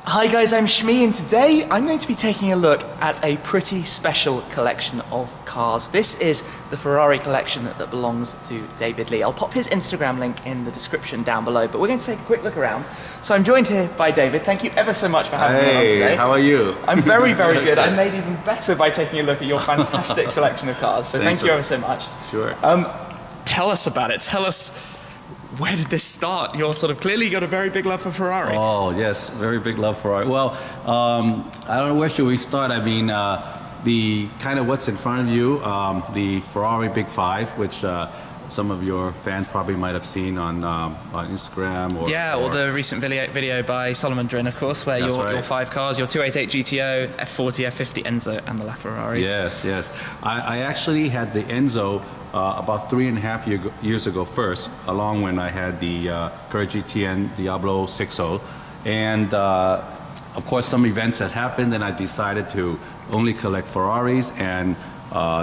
Hi guys, I'm Shmi, and today I'm going to be taking a look at a pretty special collection of cars. This is the Ferrari collection that belongs to David Lee. I'll pop his Instagram link in the description down below, but we're going to take a quick look around. So I'm joined here by David. Thank you ever so much for having me on today. Hey, how are you? I'm very, very good. I'm made even better by taking a look at your fantastic selection of cars, so thank you ever so much. Sure. Tell us about it. Tell us, where did this start? You're sort of clearly got a very big love for Ferrari. Oh, yes, very big love for Ferrari. Well, I don't know, where should we start? I mean, the kind of what's in front of you, the Ferrari Big Five, which some of your fans probably might have seen on Instagram. Or the recent video by Solomon Drin, of course, where your five cars, your 288 GTO, F40, F50 Enzo, and the LaFerrari. Yes. I actually had the Enzo about 3.5 years ago first, along when I had the Courage GTN Diablo 6.0. And of course, some events had happened, and I decided to only collect Ferraris, and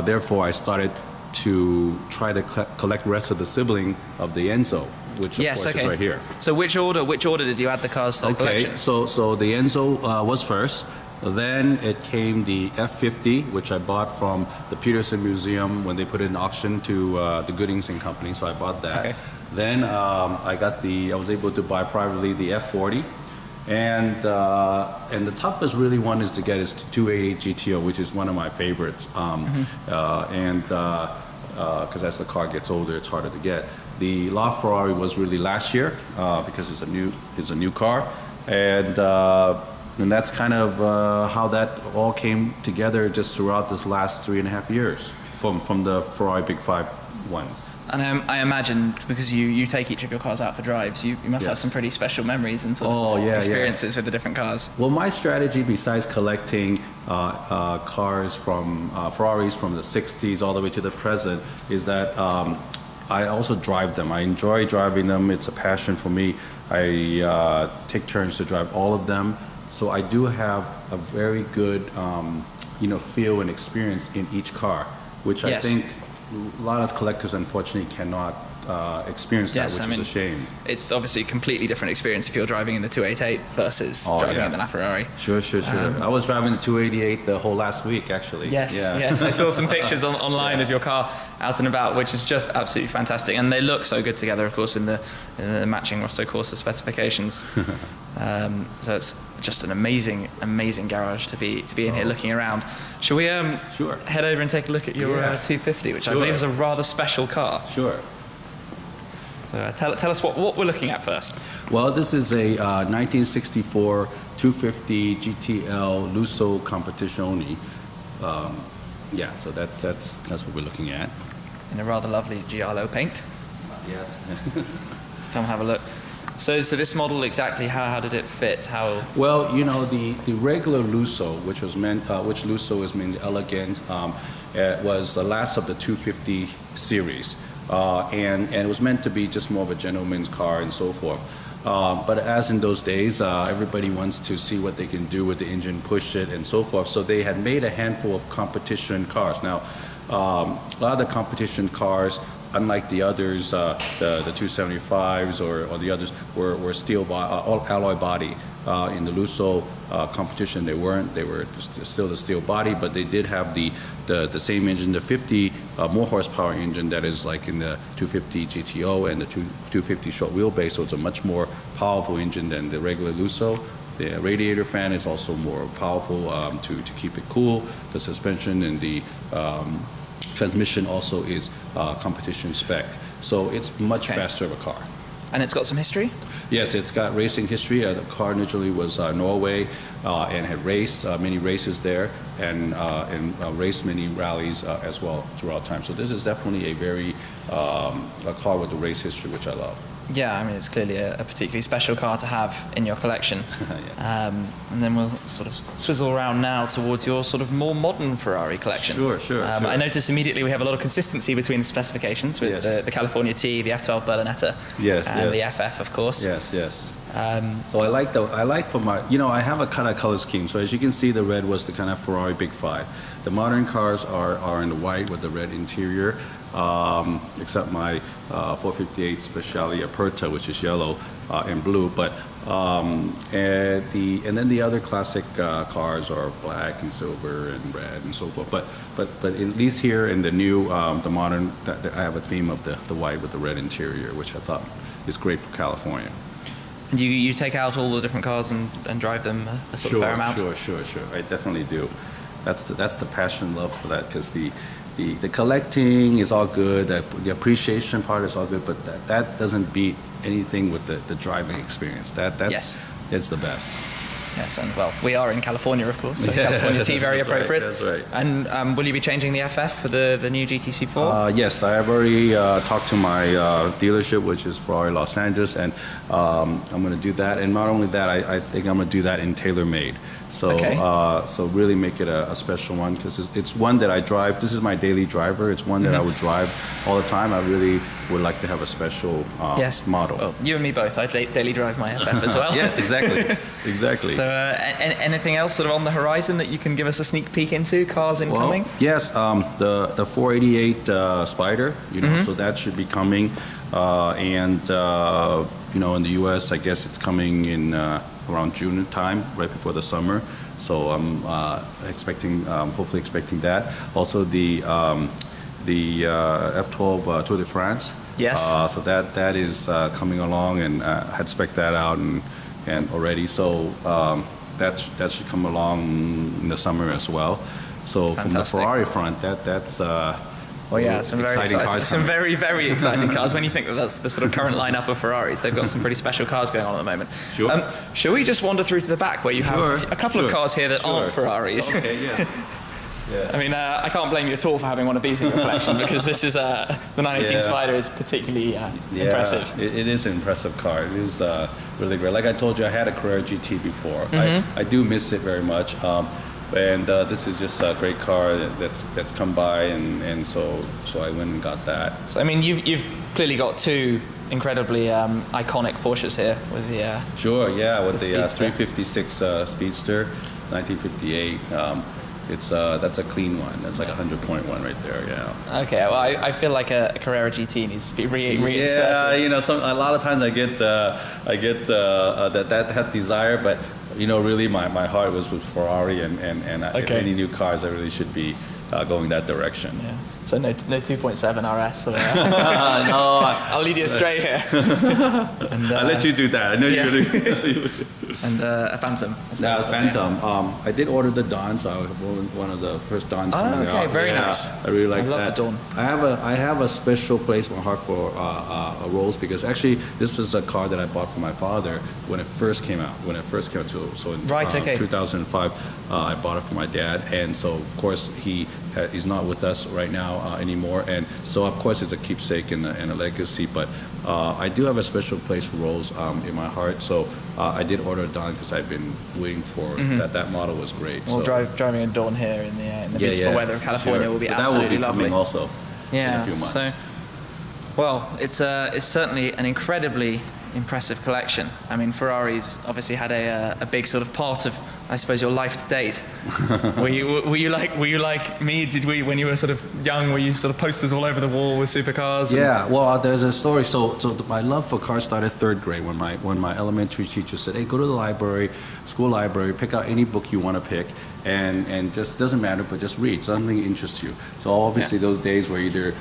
therefore I started to try to collect the rest of the sibling of the Enzo, which of course is right here. So which order did you add the cars to the collection? So the Enzo was first. Then it came the F50, which I bought from the Peterson Museum when they put it in auction to the Goodings and Company, so I bought that. Okay. Then I was able to buy privately the F40. And the toughest really one is to get is the 288 GTO, which is one of my favorites. Because as the car gets older, it's harder to get. The LaFerrari was really last year because it's a new car, and that's kind of how that all came together just throughout this last 3.5 years from the Ferrari Big Five ones. And I imagine, because you take each of your cars out for drives, you must have some pretty special memories and experiences with the different cars. Well, my strategy, besides collecting cars from Ferraris from the 60s all the way to the present, is that I also drive them. I enjoy driving them. It's a passion for me. I take turns to drive all of them. So I do have a very good feel and experience in each car, which I think a lot of collectors unfortunately cannot experience that, which is a shame. It's obviously a completely different experience if you're driving in the 288 versus driving in the LaFerrari. Sure. I was driving the 288 the whole last week, actually. Yes. I saw some pictures online of your car out and about, which is just absolutely fantastic, and they look so good together, of course, in the matching Rosso Corsa specifications. So it's just an amazing garage to be in here looking around. Shall we head over and take a look at your 250, which I believe is a rather special car? Sure. So tell us what we're looking at first. Well, this is a 1964 250 GTL Lusso Competizione. So that's what we're looking at. In a rather lovely giallo paint. Yes. Let's come have a look. So this model, exactly how did it fit? Well, the regular Lusso, which Lusso is mean elegant, was the last of the 250 series. And it was meant to be just more of a gentleman's car and so forth. But as in those days, everybody wants to see what they can do with the engine, push it, and so forth. So they had made a handful of competition cars. Now, a lot of the competition cars, unlike the others, the 275s or the others, were steel alloy body. In the Lusso competition, they weren't. They were still the steel body, but they did have the same engine, the 50 more horsepower engine that is like in the 250 GTO and the 250 short wheelbase. So it's a much more powerful engine than the regular Lusso. The radiator fan is also more powerful to keep it cool. The suspension and the transmission also is competition spec. So it's much faster of a car. And it's got some history? Yes, it's got racing history. The car originally was Norway and had raced many races there and raced many rallies as well throughout time. So this is definitely a car with a race history, which I love. Yeah, I mean, it's clearly a particularly special car to have in your collection. And then we'll sort of swizzle around now towards your sort of more modern Ferrari collection. Sure. I noticed immediately we have a lot of consistency between the specifications with the California T, the F12 Berlinetta, and the FF, of course. Yes. So I like for my, I have a kind of color scheme. So as you can see, the red was the kind of Ferrari Big Five. The modern cars are in the white with the red interior. except my 458 Speciale Aperta, which is yellow and blue. But and then the other classic cars are black and silver and red and so forth. But at least here in the new, the modern, I have a theme of the white with the red interior, which I thought is great for California. And you take out all the different cars and drive them a sort of fair amount? Sure. I definitely do. That's the passion, love for that, because the collecting is all good, the appreciation part is all good, but that doesn't beat anything with the driving experience. That's it's the best. Yes, and well, we are in California, of course, so California T, very appropriate. That's right. And will you be changing the FF for the new GTC4? Yes, I have already talked to my dealership, which is Ferrari Los Angeles, and I'm going to do that. And not only that, I think I'm going to do that in tailor-made. So, so really make it a special one, because it's one that I drive. This is my daily driver. It's one that I would drive all the time. I really would like to have a special model. Well, you and me both. I daily drive my FF as well. Yes, exactly. So, anything else sort of on the horizon that you can give us a sneak peek into? Cars incoming? Well, yes, the 488 Spider. So that should be coming, and in the U.S., I guess it's coming in around June time, right before the summer. So I'm hopefully expecting that. Also the F12 Tour de France. Yes. So that is coming along, and I had spec'd that out and already. So that should come along in the summer as well. So Fantastic. From the Ferrari front, that's. Well, yeah, some very, very exciting cars. When you think that's the sort of current lineup of Ferraris, they've got some pretty special cars going on at the moment. Sure. Shall we just wander through to the back, where you have a couple of cars here that aren't Ferraris? Okay, yes. I mean, I can't blame you at all for having one of these in your collection, because this is the 918 Spider is particularly impressive. It is an impressive car. It is really great. Like I told you, I had a Carrera GT before. I do miss it very much. And this is just a great car that's come by, and so I went and got that. So I mean, you've clearly got two incredibly iconic Porsches here with the with the 356 Speedster, 1958. That's a clean one. That's like a 100.1 right there. Yeah. Okay. Well, I feel like a Carrera GT needs to be reinserted. Yeah, a lot of times I get that desire, but really my heart was with Ferrari, and any new cars, I really should be going that direction. Yeah. So no 2.7 RS. So, No, I'll lead you astray here. And, I'll let you do that. I know you're going to. And a Phantom. Phantom. I did order the Dawn, so I was one of the first Dawns coming out. Okay, very nice. I really like that. I love the Dawn. I have a special place in my heart for Rolls, because actually this was a car that I bought for my father when it first came out. So in 2005, I bought it for my dad, and so of course he's not with us right now anymore, and so of course it's a keepsake and a legacy, but I do have a special place for Rolls in my heart. So I did order a Dawn because I've been waiting for that model was great. Well, so driving a Dawn here in the beautiful weather of California will be absolutely lovely. That will be coming also in a few months. So, well, it's certainly an incredibly impressive collection. I mean, Ferrari's obviously had a big sort of part of, I suppose, your life to date. Were you like me? When you were sort of young, were you sort of posters all over the wall with supercars? Yeah. Well, there's a story. So my love for cars started third grade when my elementary teacher said, "Hey, go to the school library, pick out any book you want to pick, and just doesn't matter, but just read something interests you." So obviously those days were either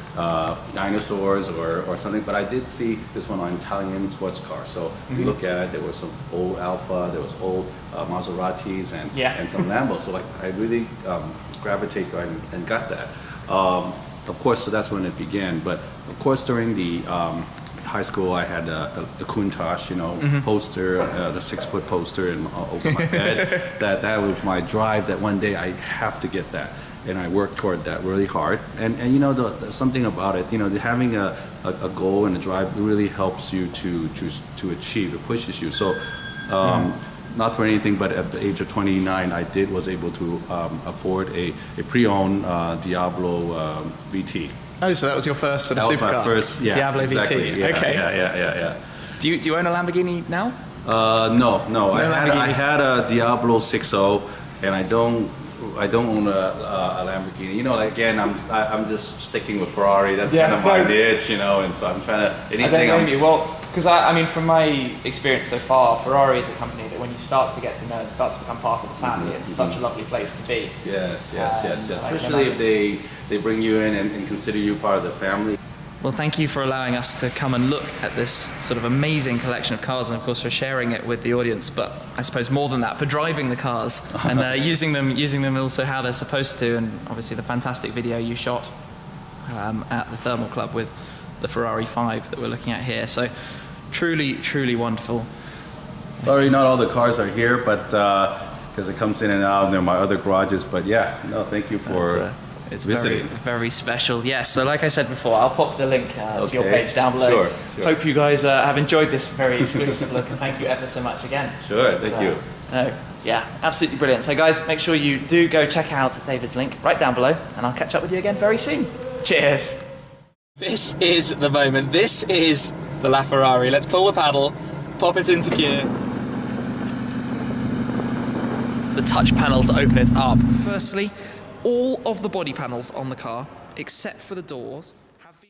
dinosaurs or something. But I did see this one on Italian sports cars. So you look at it, there was some old Alfa, there was old Maseratis, and some Lambos. So I really gravitated and got that. Of course, so that's when it began. But of course, during the high school, I had the Countach, poster, the 6-foot poster over my bed. That was my drive. That one day I have to get that, and I worked toward that really hard. And something about it, having a goal and a drive really helps you to achieve. It pushes you. So. Not for anything, but at the age of 29, I was able to afford a pre-owned Diablo VT. Oh, so that was your first sort of supercar? That was my first, Diablo exactly. VT. Yeah, okay. Yeah. Do you own a Lamborghini now? No. I had a Diablo 6.0, and I don't I don't own a Lamborghini. You know, like, again, I'm just sticking with Ferrari. That's kind of my niche, you know. And so I'm trying to anything. I don't blame you. Well, because I mean, from my experience so far, Ferrari is a company that when you start to get to know and start to become part of the family, it's such a lovely place to be. Yes. Especially if they bring you in and consider you part of the family. Well, thank you for allowing us to come and look at this sort of amazing collection of cars, and of course for sharing it with the audience. But I suppose more than that, for driving the cars and using them also how they're supposed to, and obviously the fantastic video you shot at the Thermal Club with the Ferrari 5 that we're looking at here. So truly wonderful. Sorry, not all the cars are here, but because it comes in and out, and they're my other garages. But yeah, no, thank you for. It's very special. Yes, so like I said before, I'll pop the link to your page down below. Sure. Hope you guys have enjoyed this very exclusive look, and thank you ever so much again. Sure, thank you. Yeah, absolutely brilliant. So guys, make sure you do go check out David's link right down below, and I'll catch up with you again very soon. Cheers. This is the moment. This is the LaFerrari. Let's pull the paddle, pop it into gear. The touch panel to open it up. Firstly, all of the body panels on the car, except for the doors,